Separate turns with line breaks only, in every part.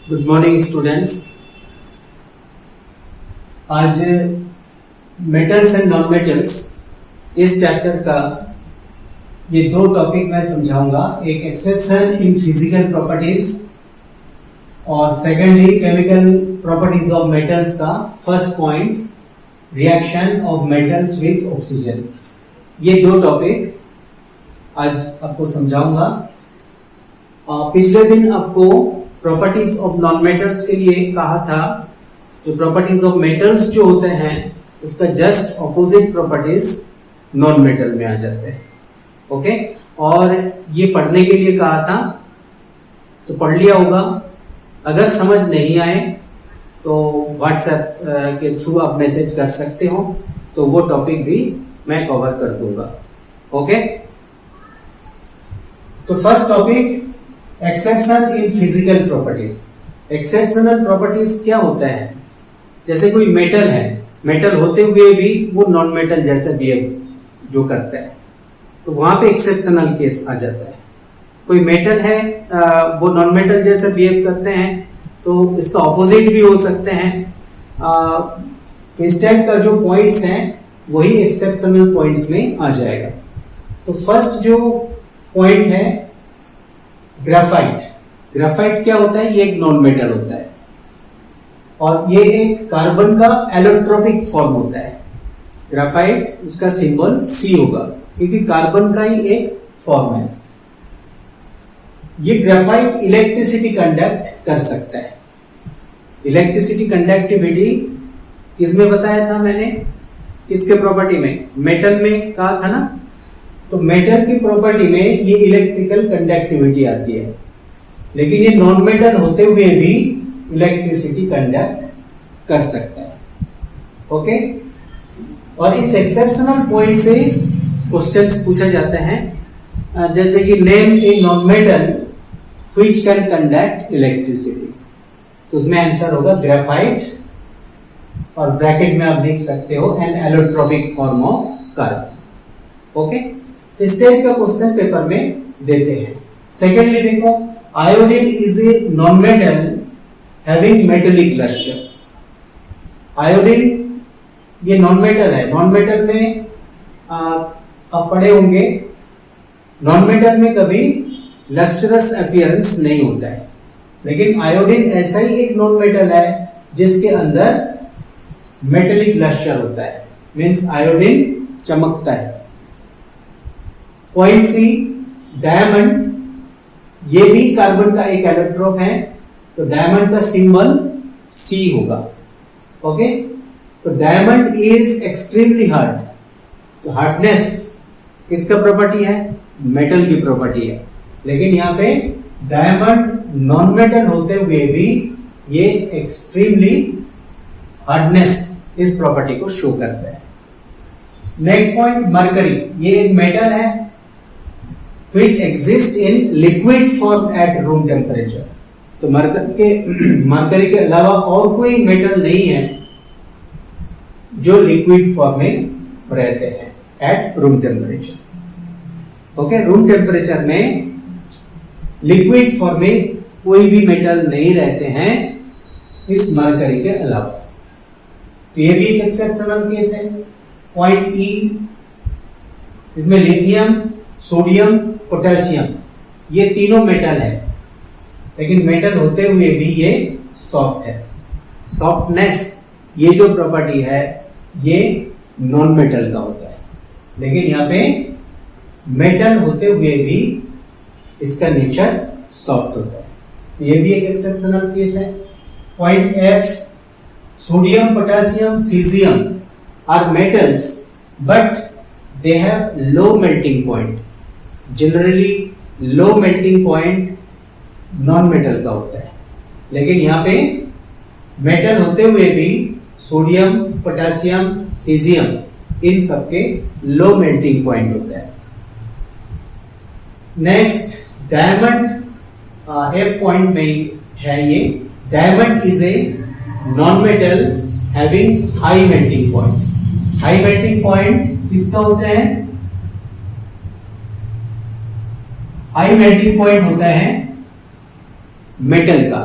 Good morning students. आज metals and non metals इस chapter का ये दो टॉपिक मैं समझाऊंगा। एक एक्सेप्शन इन फिजिकल प्रॉपर्टीज और secondly chemical properties of metals का first point reaction of metals with oxygen. ये दो टॉपिक आज आपको समझाऊंगा। पिछले दिन आपको प्रॉपर्टीज ऑफ नॉन मेटल्स के लिए कहा था, जो प्रॉपर्टीज ऑफ मेटल्स जो होते हैं उसका just opposite properties non metal में आ जाते हैं। ओके, और ये पढ़ने के लिए कहा था तो पढ़ लिया होगा। अगर समझ नहीं आए तो व्हाट्सएप के थ्रू आप मैसेज कर सकते हो, तो वो टॉपिक भी मैं कवर कर दूंगा। ओके, तो first topic exception in physical properties. Exceptional properties क्या होता है? जैसे कोई मेटल है, मेटल होते हुए भी वो नॉन मेटल जैसे बिहेव जो करता है, तो वहां पे एक्सेप्शनल केस आ जाता है। कोई मेटल है वो नॉन मेटल जैसे बिहेव करते हैं, तो इसका ऑपोजिट भी हो सकते हैं। इस टाइप का जो पॉइंट्स हैं वही एक्सेप्शनल पॉइंट्स में आ जाएगा। तो फर्स्ट जो पॉइंट है ग्रेफाइट। ग्रेफाइट क्या होता है? ये एक नॉन मेटल होता है और ये एक कार्बन का एलोट्रोपिक फॉर्म होता है। ग्रेफाइट, उसका सिंबल C होगा क्योंकि कार्बन का ही एक फॉर्म है। ये ग्रेफाइट इलेक्ट्रिसिटी कंडक्ट कर सकता है। इलेक्ट्रिसिटी कंडक्टिविटी किसमें बताया था मैंने? किसके प्रॉपर्टी में? मेटल में कहा था ना। तो मेटल की प्रॉपर्टी में ये इलेक्ट्रिकल कंडक्टिविटी आती है, लेकिन ये नॉन मेटल होते हुए भी इलेक्ट्रिसिटी कंडक्ट कर सकता है। ओके, और इस एक्सेप्शनल पॉइंट से क्वेश्चंस पूछे जाते हैं, जैसे कि name A non metal which can conduct electricity. तो उसमें आंसर होगा ग्रेफाइट, और ब्रैकेट में आप लिख सकते हो an allotropic form of carbon. Okay, इस टाइप का क्वेश्चन पेपर में देते हैं। सेकेंडली देखो, iodine is a non metal having metallic lustre. Iodine ये नॉन मेटल है। नॉन मेटल में आप पढ़े होंगे, नॉन मेटल में कभी लस्टरस अपीयरेंस नहीं होता है, लेकिन आयोडीन ऐसा ही एक नॉन मेटल है जिसके अंदर मेटेलिक लस्टर होता है, मींस आयोडीन चमकता है। पॉइंट C, डायमंड, ये भी कार्बन का एक एलोट्रोप है, तो डायमंड का सिंबल C होगा। ओके, तो डायमंड इज एक्सट्रीमली हार्ड। तो हार्डनेस किसका प्रॉपर्टी है? मेटल की प्रॉपर्टी है, लेकिन यहाँ पे डायमंड नॉन मेटल होते हुए भी ये एक्सट्रीमली हार्डनेस इस प्रॉपर्टी को शो करता है। नेक्स्ट पॉइंट मरकरी, ये एक मेटल है which exist in liquid form at room temperature। तो मरकरी के अलावा और कोई मेटल नहीं है जो लिक्विड फॉर्म में रहते हैं at room temperature. Okay, room temperature में लिक्विड फॉर्म में कोई भी मेटल नहीं रहते हैं इस मरकरी के अलावा। तो ये भी एक एक्सेप्शनल केस है। पॉइंट E, इसमें लिथियम, सोडियम, पोटेशियम, ये तीनों मेटल है, लेकिन मेटल होते हुए भी ये सॉफ्ट है। सॉफ्टनेस, ये जो प्रॉपर्टी है ये नॉन मेटल का होता है, लेकिन यहाँ पे मेटल होते हुए भी इसका नेचर सॉफ्ट होता है। ये भी एक एक्सेप्शनल केस है। Point F, sodium, potassium, caesium are metals but they have low melting point। Generally low melting point non metal का होता है, लेकिन यहाँ पे मेटल होते हुए भी सोडियम, पोटेशियम, सीजियम इन सबके लो मेल्टिंग पॉइंट होता है। नेक्स्ट डायमंड एक पॉइंट में है। ये diamond is a non metal having high melting point. High melting point किसका होता है? हाई मेल्टिंग पॉइंट होता है मेटल का।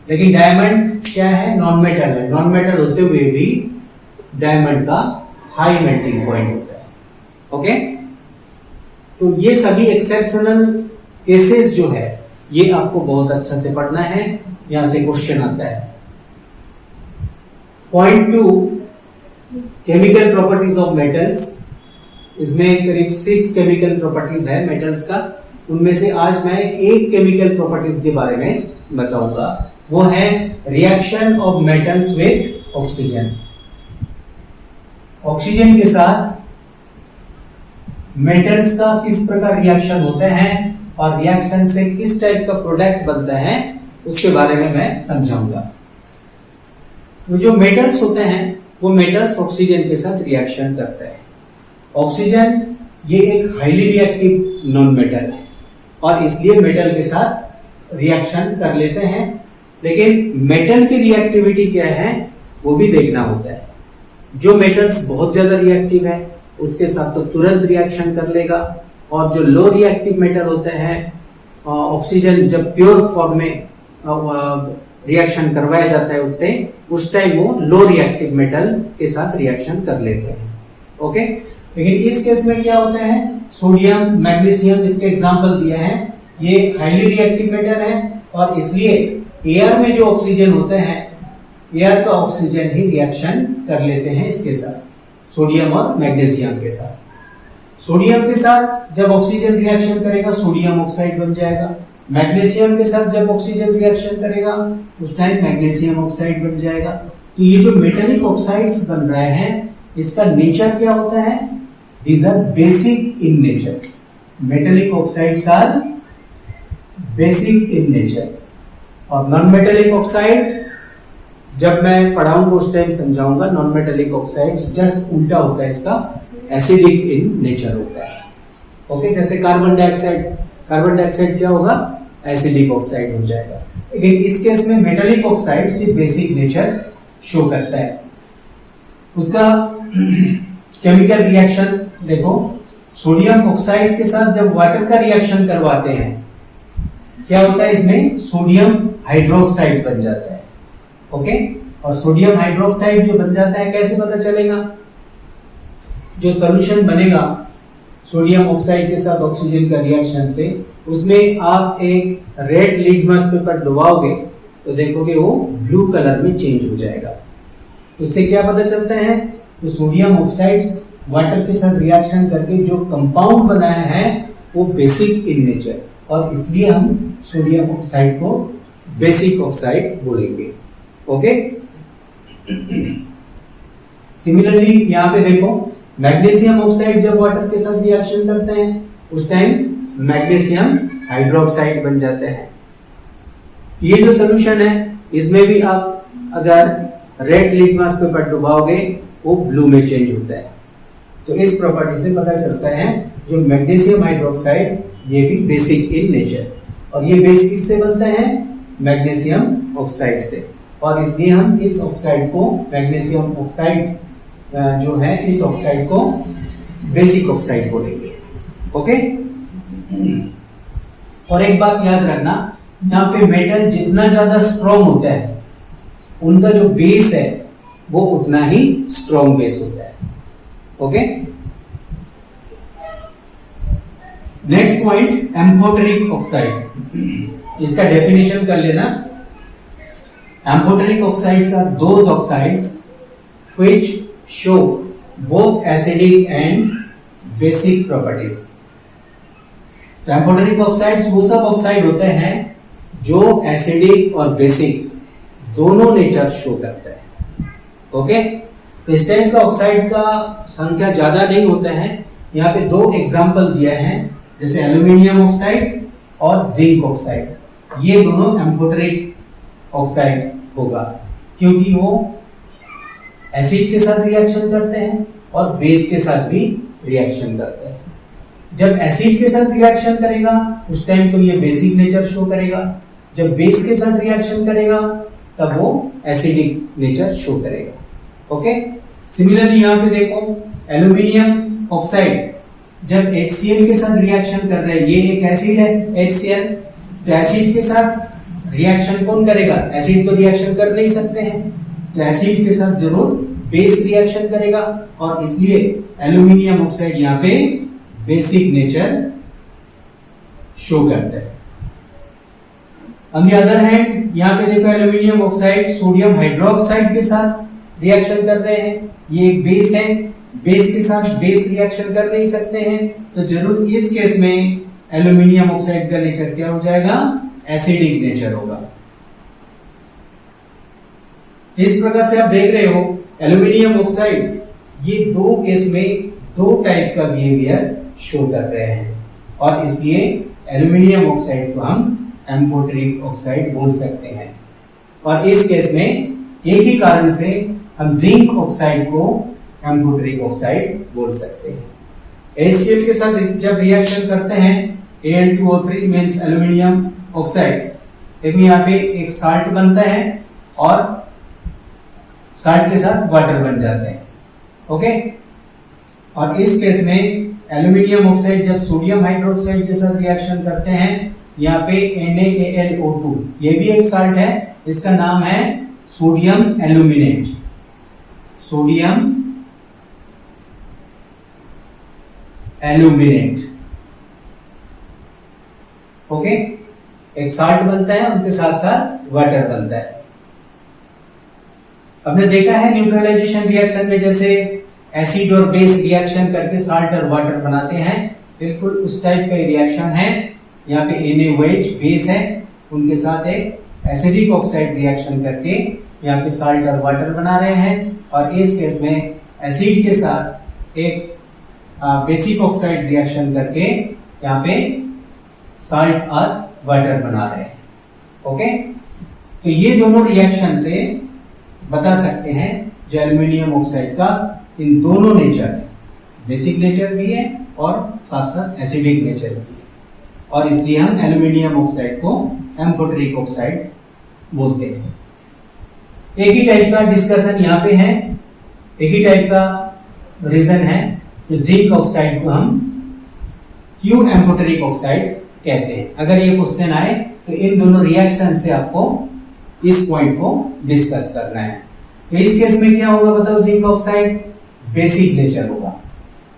लेकिन डायमंड क्या है, नॉन मेटल है। नॉन मेटल होते हुए भी डायमंड का हाई मेल्टिंग पॉइंट होता है। ओके, तो ये सभी एक्सेप्शनल केसेस जो है ये आपको बहुत अच्छा से पढ़ना है, यहां से क्वेश्चन आता है। Point 2, chemical properties of metals. इसमें करीब 6 केमिकल प्रॉपर्टीज है मेटल्स का, उनमें से आज मैं एक केमिकल प्रॉपर्टीज के बारे में बताऊंगा, वो है reaction of metals with oxygen. Oxygen के साथ मेटल्स का किस प्रकार रिएक्शन होते हैं और रिएक्शन से किस टाइप का प्रोडक्ट बनता है उसके बारे में मैं समझाऊंगा। तो जो मेटल्स होते हैं वो मेटल्स ऑक्सीजन के साथ रिएक्शन करते हैं। ऑक्सीजन ये एक हाईली रिएक्टिव नॉन मेटल है और इसलिए मेटल के साथ रिएक्शन कर लेते हैं, लेकिन मेटल की रिएक्टिविटी क्या है वो भी देखना होता है। जो मेटल्स बहुत ज्यादा रिएक्टिव है उसके साथ तो तुरंत रिएक्शन कर लेगा, और जो लो रिएक्टिव मेटल होते हैं ऑक्सीजन जब प्योर फॉर्म में रिएक्शन करवाया जाता है उससे, उस टाइम वो लो रिएक्टिव मेटल के साथ रिएक्शन कर लेते हैं। ओके, लेकिन इस केस में क्या होता है, सोडियम मैग्नीशियम इसके एग्जांपल दिए हैं, ये हाईली रिएक्टिव मेटल है और इसलिए एयर में जो ऑक्सीजन होते हैं एयर का ऑक्सीजन ही रिएक्शन कर लेते हैं इसके साथ, सोडियम और मैग्नीशियम के साथ। सोडियम के साथ जब ऑक्सीजन रिएक्शन करेगा सोडियम ऑक्साइड बन जाएगा, मैग्नीशियम के साथ जब ऑक्सीजन रिएक्शन करेगा उस टाइम मैग्नीशियम ऑक्साइड बन जाएगा। तो ये जो मेटेलिक ऑक्साइड्स बन रहे हैं इसका नेचर क्या होता है, these are basic in nature. Metallic oxides are basic in nature. और नॉन मेटेलिक ऑक्साइड जब मैं पढ़ाऊंगा उस टाइम समझाऊंगा, नॉन मेटेलिक ऑक्साइड जस्ट उल्टा होता है इसका, एसिडिक इन नेचर होता है। ओके, जैसे कार्बन डाइऑक्साइड क्या होगा, एसिडिक ऑक्साइड हो जाएगा। लेकिन इस केस में मेटेलिक ऑक्साइड सिर्फ बेसिक नेचर शो करता है। उसका केमिकल रिएक्शन देखो, सोडियम ऑक्साइड के साथ जब वाटर का रिएक्शन करवाते हैं क्या होता है, इसमें सोडियम हाइड्रोक्साइड बन जाता है। ओके, और सोडियम हाइड्रोक्साइड जो बन जाता है कैसे पता चलेगा, जो सॉल्यूशन बनेगा सोडियम ऑक्साइड के साथ ऑक्सीजन का रिएक्शन से, उसमें आप एक रेड लिटमस पेपर डुबाओगे तो देखोगे वो ब्लू कलर में चेंज हो जाएगा। इससे क्या पता चलता है, तो सोडियम ऑक्साइड वाटर के साथ रिएक्शन करके जो कंपाउंड बनाया है वो बेसिक इन नेचर, और इसलिए हम सोडियम ऑक्साइड को बेसिक ऑक्साइड बोलेंगे। ओके, सिमिलरली यहाँ पे देखो, मैग्नीशियम ऑक्साइड जब वाटर के साथ रिएक्शन करते हैं उस टाइम मैग्नीशियम हाइड्रोक्साइड बन जाते हैं। ये जो सोल्यूशन है इसमें भी आप अगर रेड लिटमस पेपर डुबाओगे वो ब्लू में चेंज होता है। तो इस प्रॉपर्टी से पता चलता है जो मैग्नीशियम हाइड्रोक्साइड ये भी बेसिक इन नेचर, और ये बेस किससे बनता है, मैग्नीशियम ऑक्साइड से, और इसलिए हम इस ऑक्साइड को, मैग्नीशियम ऑक्साइड जो है इस ऑक्साइड को बेसिक ऑक्साइड बोलेंगे। ओके, और एक बात याद रखना, यहाँ पे मेटल जितना ज्यादा स्ट्रॉन्ग होता है उनका जो बेस है वो उतना ही स्ट्रॉन्ग बेस होता है। Okay, next point, amphoteric oxide. इसका डेफिनेशन कर लेना। Amphoteric oxides are those oxides which show both acidic and basic properties. तो एम्फोटेरिक ऑक्साइड्स वो सब ऑक्साइड होते हैं जो एसिडिक और बेसिक दोनों नेचर शो करते हैं। ओके, तो इस टाइप का ऑक्साइड का संख्या ज्यादा नहीं होता है। यहाँ पे 2 एग्जाम्पल दिया है, जैसे एल्यूमिनियम ऑक्साइड और जिंक ऑक्साइड, ये दोनों एम्फोटेरिक ऑक्साइड होगा क्योंकि वो एसिड के साथ रिएक्शन करते हैं और बेस के साथ भी रिएक्शन करते हैं। जब एसिड के साथ रिएक्शन करेगा उस टाइम तो ये बेसिक नेचर शो करेगा, जब बेस के साथ रिएक्शन करेगा तब वो एसिडिक नेचर शो करेगा। ओके, सिमिलरली यहाँ पे देखो, एल्यूमिनियम ऑक्साइड जब HCl के साथ रिएक्शन कर रहे हैं, ये एक एसिड है HCl, तो एसिड के साथ रिएक्शन कौन करेगा? एसिड तो रिएक्शन कर नहीं सकते हैं, तो एसिड के साथ जरूर बेस रिएक्शन करेगा, और इसलिए एल्यूमिनियम ऑक्साइड यहाँ पे बेसिक नेचर शो करता है। ऑन द अदर हैंड यहाँ पे देखो एल्यूमिनियम ऑक्साइड सोडियम हाइड्रोक्साइड के साथ रिएक्शन कर रहे हैं, ये एक बेस है, बेस के साथ बेस रिएक्शन कर नहीं सकते हैं, तो जरूर इस केस में एल्यूमिनियम ऑक्साइड का नेचर क्या हो जाएगा? एसिडिक नेचर होगा। इस प्रकार से आप देख रहे हो एल्यूमिनियम ऑक्साइड ये दो केस में दो टाइप का बिहेवियर शो कर रहे हैं, और इसलिए एल्यूमिनियम ऑक्साइड को हम एम्फोटेरिक ऑक्साइड बोल सकते हैं। और इस केस में एक ही कारण से हम जिंक ऑक्साइड को एम्फोटेरिक ऑक्साइड बोल सकते हैं। HCl के साथ जब रिएक्शन करते हैं Al2O3 मींस एल्यूमिनियम ऑक्साइड, देखो यहाँ पे एक साल्ट बनता है और साल्ट के साथ वाटर बन जाते हैं, ओके। और इस केस में एल्यूमिनियम ऑक्साइड जब सोडियम हाइड्रोक्साइड के साथ रिएक्शन करते हैं, यहाँ पे NaAlO2 ये भी एक साल्ट है, इसका नाम है sodium aluminate, sodium aluminate, okay. एक साल्ट बनता है, उनके साथ साथ वाटर बनता है। हमने देखा है न्यूट्रलाइजेशन रिएक्शन में जैसे एसिड और बेस रिएक्शन करके साल्ट और वाटर बनाते हैं, बिल्कुल उस टाइप का रिएक्शन है। यहाँ पे NaOH बेस है, उनके साथ एक एसिडिक ऑक्साइड रिएक्शन करके यहाँ पे साल्ट और वाटर बना रहे हैं, और इस केस में एसिड के साथ एक बेसिक ऑक्साइड रिएक्शन करके यहाँ पे साल्ट और वाटर बना रहे हैं, ओके। तो ये दोनों रिएक्शन से बता सकते हैं जो एल्यूमिनियम ऑक्साइड का इन दोनों नेचर है, बेसिक नेचर भी है और साथ साथ एसिडिक नेचर भी है, और इसलिए हम एल्यूमिनियम ऑक्साइड को एम्फोटेरिक ऑक्साइड बोलते हैं। एक ही टाइप का डिस्कशन यहाँ पे है, एक ही टाइप का रीजन है, तो जिंक ऑक्साइड को हम क्यों एम्फोटेरिक ऑक्साइड कहते हैं। अगर ये क्वेश्चन आए तो इन दोनों रिएक्शन से आपको इस पॉइंट को डिस्कस करना है। तो इस केस में क्या होगा बताओ? जिंक ऑक्साइड बेसिक नेचर होगा,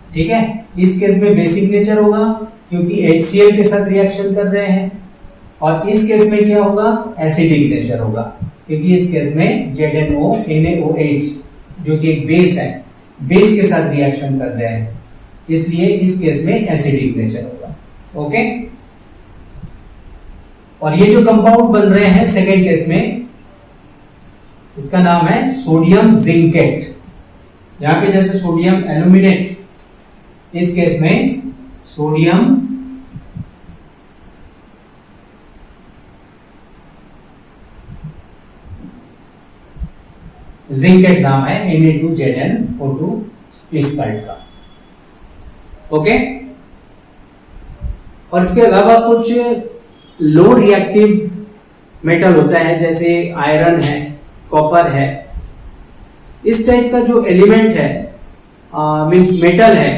ठीक है। इस केस में बेसिक नेचर होगा क्योंकि HCl के साथ रिएक्शन कर रहे हैं, और इस केस में क्या होगा? एसिडिक नेचर होगा क्योंकि इस केस में ZnO NaOH जो कि एक बेस है, बेस के साथ रिएक्शन कर रहे हैं, इसलिए इस केस में एसिडिक नेचर होगा, ओके। और ये जो कंपाउंड बन रहे हैं सेकेंड केस में, इसका नाम है सोडियम जिंकेट। यहां पे जैसे सोडियम एल्यूमिनेट, इस केस में सोडियम जिंकेट नाम है Na2ZnO2 इस साइड का, ओके। और इसके अलावा कुछ लो रिएक्टिव मेटल होता है जैसे आयरन है, कॉपर है, इस टाइप का जो एलिमेंट है मींस मेटल है,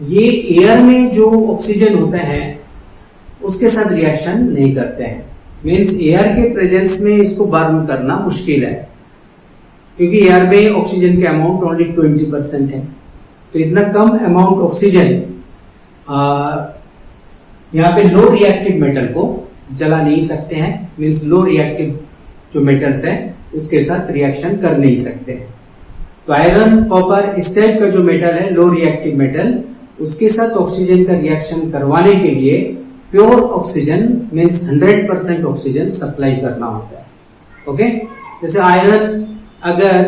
ये एयर में जो ऑक्सीजन होते हैं उसके साथ रिएक्शन नहीं करते हैं, मींस एयर के प्रेजेंस में इसको बर्न करना मुश्किल है क्योंकि एयर में ऑक्सीजन का अमाउंट ओनली 20% है। तो इतना कम अमाउंट ऑक्सीजन यहाँ पे लो रिएक्टिव मेटल को जला नहीं सकते हैं, मींस लो रिएक्टिव जो मेटल्स है उसके साथ रिएक्शन कर नहीं सकते हैं। तो आयरन, कॉपर इस टाइप का जो मेटल है लो रिएक्टिव मेटल, उसके साथ ऑक्सीजन का रिएक्शन करवाने के लिए pure oxygen means 100% oxygen supply करना होता है, ओके। जैसे आयरन अगर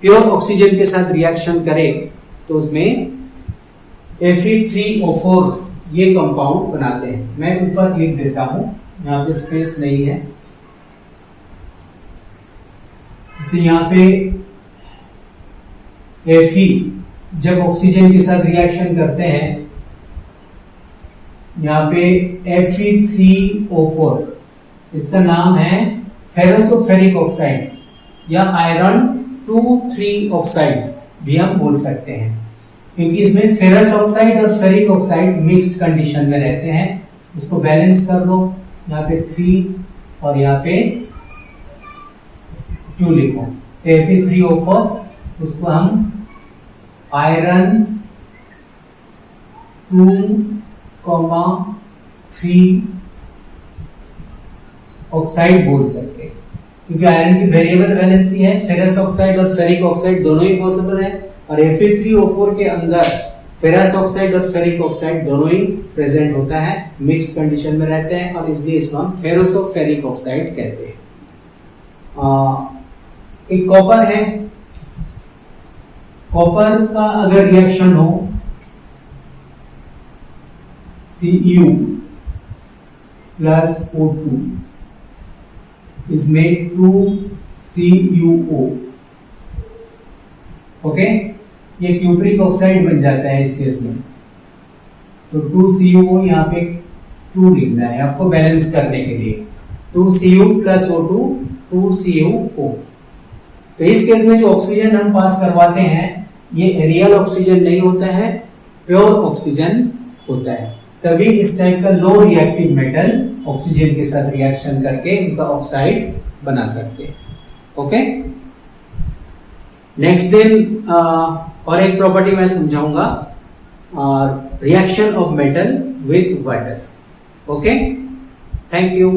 प्योर ऑक्सीजन के साथ रिएक्शन करे तो उसमें Fe3O4 ये कंपाउंड बनाते हैं। मैं ऊपर लिख देता हूं, यहाँ पे स्पेस नहीं है, इसे यहाँ पे Fe जब ऑक्सीजन के साथ रिएक्शन करते हैं, यहाँ पे Fe3O4 इसका नाम है फेरोसोफेरिक ऑक्साइड या आयरन 2,3 ऑक्साइड भी हम बोल सकते हैं क्योंकि इसमें फेरस ऑक्साइड और फेरिक ऑक्साइड मिक्स्ड कंडीशन में रहते हैं। इसको बैलेंस कर दो, यहाँ पे 3 और यहाँ पे 2 लिखो, तो Fe3O4 उसको हम आयरन 2,3 ऑक्साइड बोल सकते हैं, क्योंकि आयरन की वेरिएबल वैलेंसी है, फेरस ऑक्साइड और फेरिक ऑक्साइड दोनों ही पॉसिबल है, और Fe3O4 के अंदर फेरस ऑक्साइड और फेरिक ऑक्साइड दोनों ही प्रेजेंट होता है, मिक्स्ड कंडीशन में रहते हैं, और इसलिए इसको हम फेरोसो फेरिक ऑक्साइड कहते हैं। एक कॉपर है, कॉपर का अगर रिएक्शन हो Cu plus O2 is made 2CuO, okay, ये क्यूप्रिक ऑक्साइड बन जाता है इस केस में, तो 2CuO यहाँ पे 2 लिखना है आपको बैलेंस करने के लिए, 2Cu plus O2 2CuO। तो इस केस में जो ऑक्सीजन हम पास करवाते हैं ये रियल ऑक्सीजन नहीं होता है, प्योर ऑक्सीजन होता है, तभी इस टाइप का लो रिएक्टिव मेटल ऑक्सीजन के साथ रिएक्शन करके उनका ऑक्साइड बना सकते हैं। ओके, नेक्स्ट दिन और एक प्रॉपर्टी मैं समझाऊंगा, reaction of metal with water. Okay, thank you.